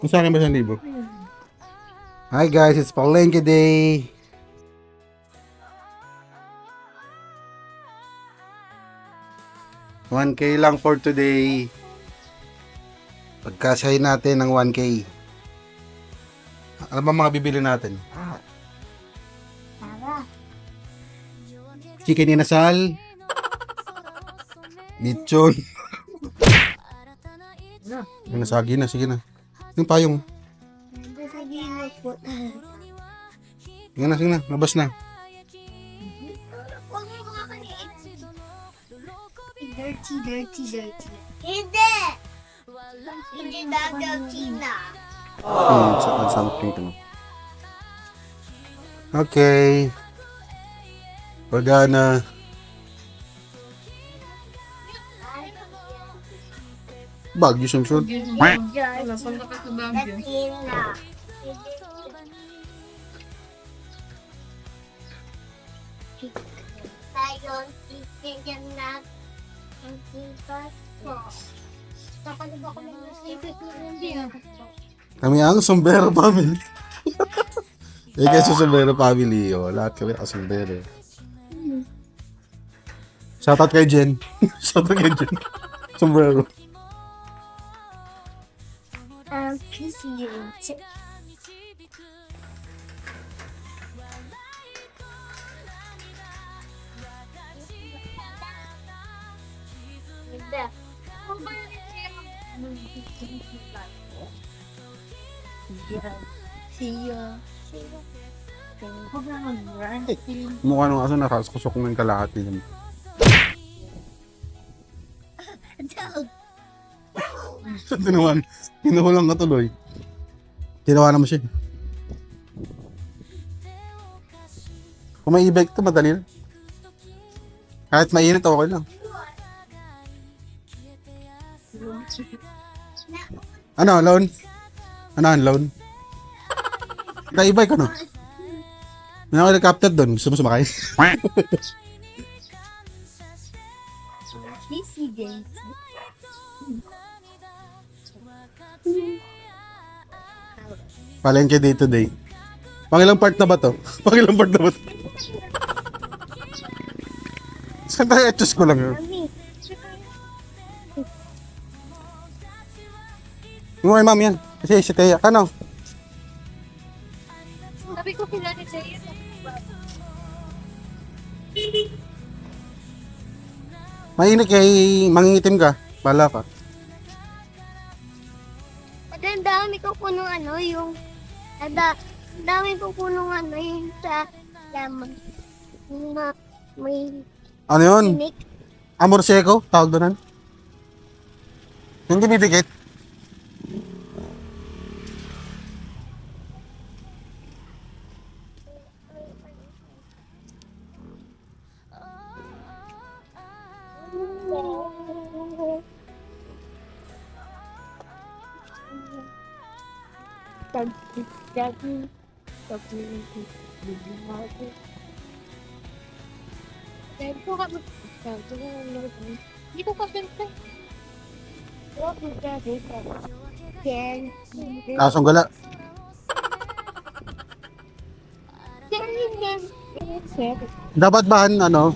Sa akin ba 1,000? Hi guys, it's Palengke Day. $1K lang for today. Pagkasahin natin ng 1K. Ano ba mga bibili natin? Chicken inasal. Lechon. Nasagi na, sige na. Yung payong. Sige na, labas na. Dirty. Hindi! Hindi daw China. Something to know. Okay. We're gonna Baguio sunsod. Napunta ka sa Baguio. China. Tayo, titigyan na ang tipas ko. Nakalaba ko ng nasipit ko hindi. Kami ang Sombrero Family. Kasi sa Sombrero Family, lahat kami ang Sombrero. Shoutout kay Jen. Sombrero. Appreciate. Hindi. Siya. Mukha nung aso nakaskusok ng kalahati naman. Tinuhulang ka tuloy. Tinawanan mo siya. Kung may e-bike to, madali na. Kahit mainit, okay lang. Ano, loan? Ano ang loan? Ka-e-bike ano? May ako helicopter doon. Gusto mo sumakay? Kissy date. Palengke day to day. Pangilang part na ba to? Saan tayo? Etos ko lang yun. Mami. Yung ma'am yan. Kasi si Teya. Ano? Sabi ko kilala sa'yo. Mainit kay mangingitim ka. Bala ka. At ang dami ko punong ano, yung... dami ko punong ano, yung sa lamang. Yung may Ano yun? tinik. Amor seco? Tawag doon. Hindi bibigit. Dito ka benta. Kasong gala. Dapat ba ano?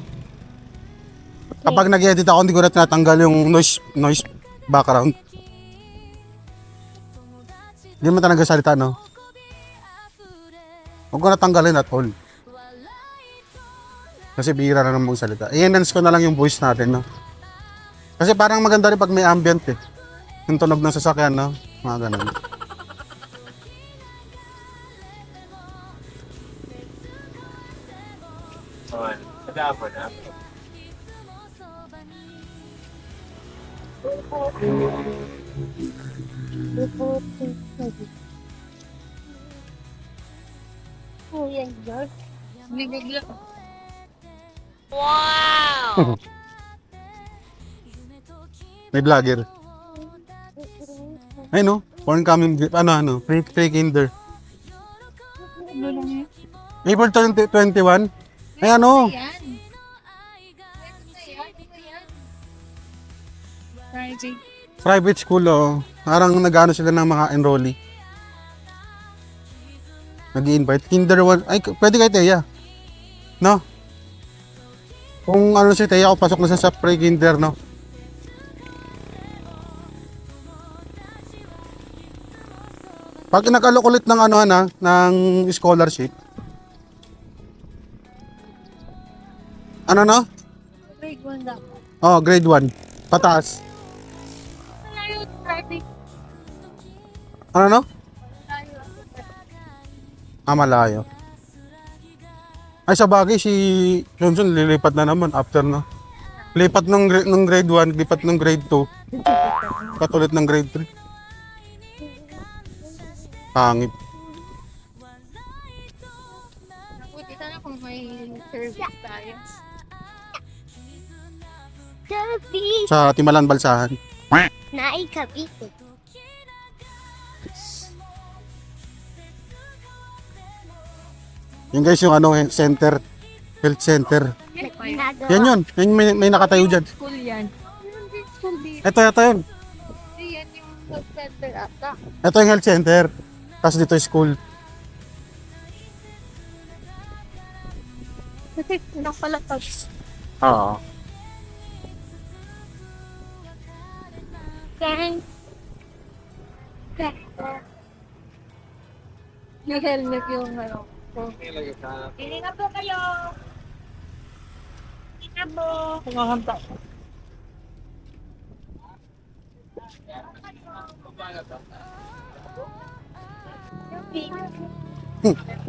Kapag nag-edit ako, hindi ko na tinatanggal yung noise background. Hindi mo talaga salita, no? Huwag ko natanggalin at all. Kasi bihira na naman salita. I-enhance ko na lang yung voice natin, no? Kasi parang maganda rin pag may ambient, eh. Yung tunog ng sasakyan, no? Mga ganun. Oh, yan, George. Bigla. May vlogger. Ay, no? Porn coming, free kinder. Ano lang yun? April 2021? Ay, ano? Yan. Friday. Private school, oh. Parang nag-ano sila ng mga enrollee. Nag-i-invite. Kinder 1. Ay, pwede kay Teya. No? Kung ano si Teya, kung pasok na siya sa pre-kinder, no? Pag nag-alok ulit ng ano na, ng scholarship. Ano no? Grade 1 dapat. Oh, grade 1. Pataas. Malayo, traffic. Ano no? Malayo. Malayo. Ay, sa bagay, si Johnson lilipat na naman after, no? Lipat nung grade 1, lipat nung grade 2. Katulit ng grade 3. Pangit. Buti sana kung may service tayo. Gabi. Sa Timalan Balsahan. Naay Cavite. Yung guys, yung ano, center. Health center. Nagagawa. Yan yun. Yan yung may nakatayo dyan. School yan. School dito. Ito yun. Yan yung health center ata. Ito yung health center. Tapos dito yung school. Kasi nakalatag. Oo. Gang. May helmet yung ano. Pili na po kayo. Pili na po. Kumahanta.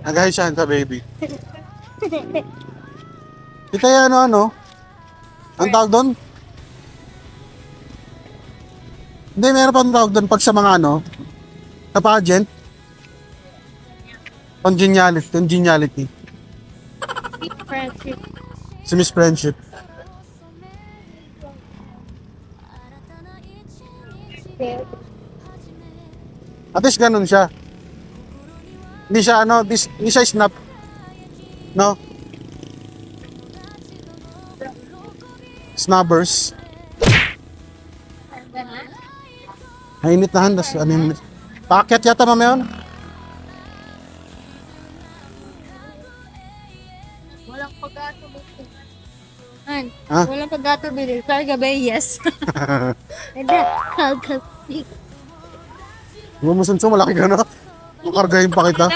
Nagahay siya sa baby. Ito yan ano? Ang tawag doon? Hindi, meron pa ang tawag doon pag sa mga ano? Sa pageant? Congeniality. Friendship. Si Miss Friendship. At least ganun siya. Hindi siya ano, hindi siya snap. No? Snubbers. Mainit na handas. Ano yun? Paakyat yata mamaya yun. Walang pagkatubili. An? Ha? Walang pagkatubili. Kaya gabi, yes. Ada, kagabi. Bumusunso, malaki ka na. Kargahin pa kita.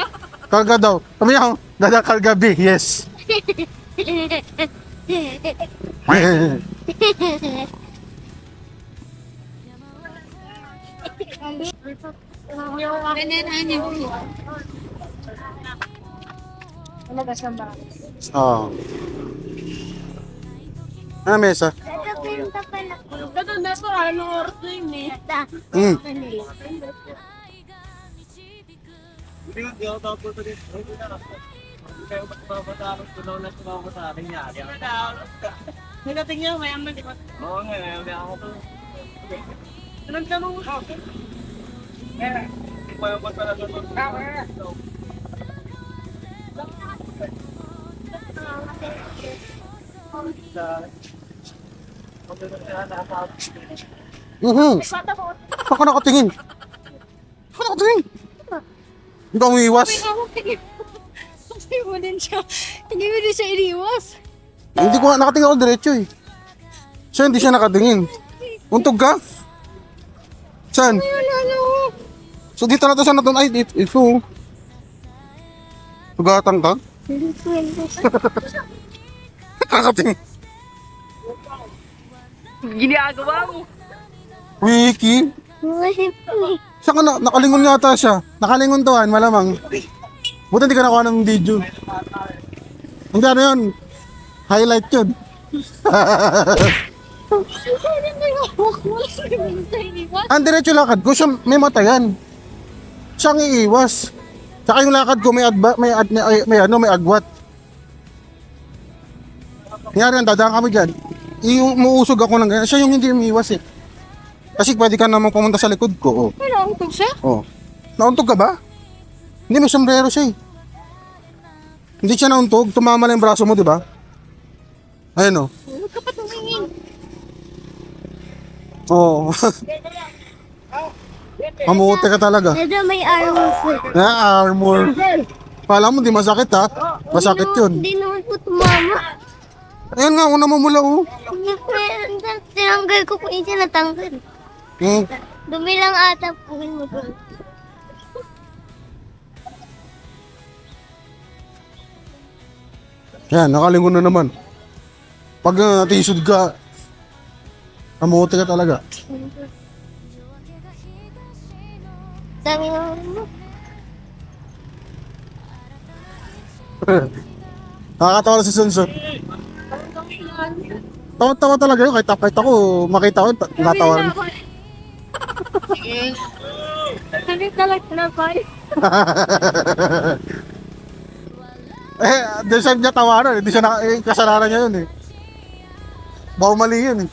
Karga daw. Kami ako, kargabi, yes. Ano? Ano ba siya ba? Oo. Ano mesa? Nagapinta pala ko. Gaganda ko, anong oras na yun eh? Ta. Mm. Nagating niya, may aman, di ba? Oo nga, may ako to. Nagtanong mo. May ba talaga to? Saan Saan ka nakatingin? Saan ka nakatingin? Hindi ka umiiwas. Kasi mo din siya. Hindi mo din siya iniwas. Hindi ko nga nakatingin ako diretso eh. Siya hindi siya nakatingin. Untog ka? Saan? So dito na to, saan na to? Ay, dito. Ito. Sugatan ka? Nakatingin. Ginagawa mo. Wiki. Masip ni. Siya ka na, nakalingon yata siya. Nakalingon to, malamang. Buti hindi ka nakuha ng video. Hindi ano yun. Highlight yun. Ang diretso lakad ko, siya may matayan. Siya ang iiwas. Saka yung lakad ko may may agwat. Nangyari yan, dadaan kami dyan. Umuusog ako ng ganyan. Siya yung hindi umiiwas eh. Kasi pwede ka naman pumunta sa likod ko. Oh. May nauntog siya? Oh. Nauntog ka ba? Hindi, may sombrero siya eh. Hindi siya nauntog. Tumama lang yung braso mo, di ba? Ayun oh. Huwag ka pa tumingin. Oo. Mamuti ka talaga. Ada may armor. Armor. Kala mo di masakit ha? Masakit yun. Hindi naman po tumama. Ayun nga, una mo mula oh. Hindi po tinanggal ko po yung tinatanggal. Hmm. Dumi lang ata po yung motor. Yan, nakalingon na naman. Pag natisod ka, namuti ka talaga. Dami naman mo. Nakakatawa na si Sunsun. Tawa-tawa talaga yun. Kahit ako, makita ko, natawa. Hindi talaga na ba? Deserve niya tawanan. Hindi siya kasalanan niya yun eh. Baka mali yun eh.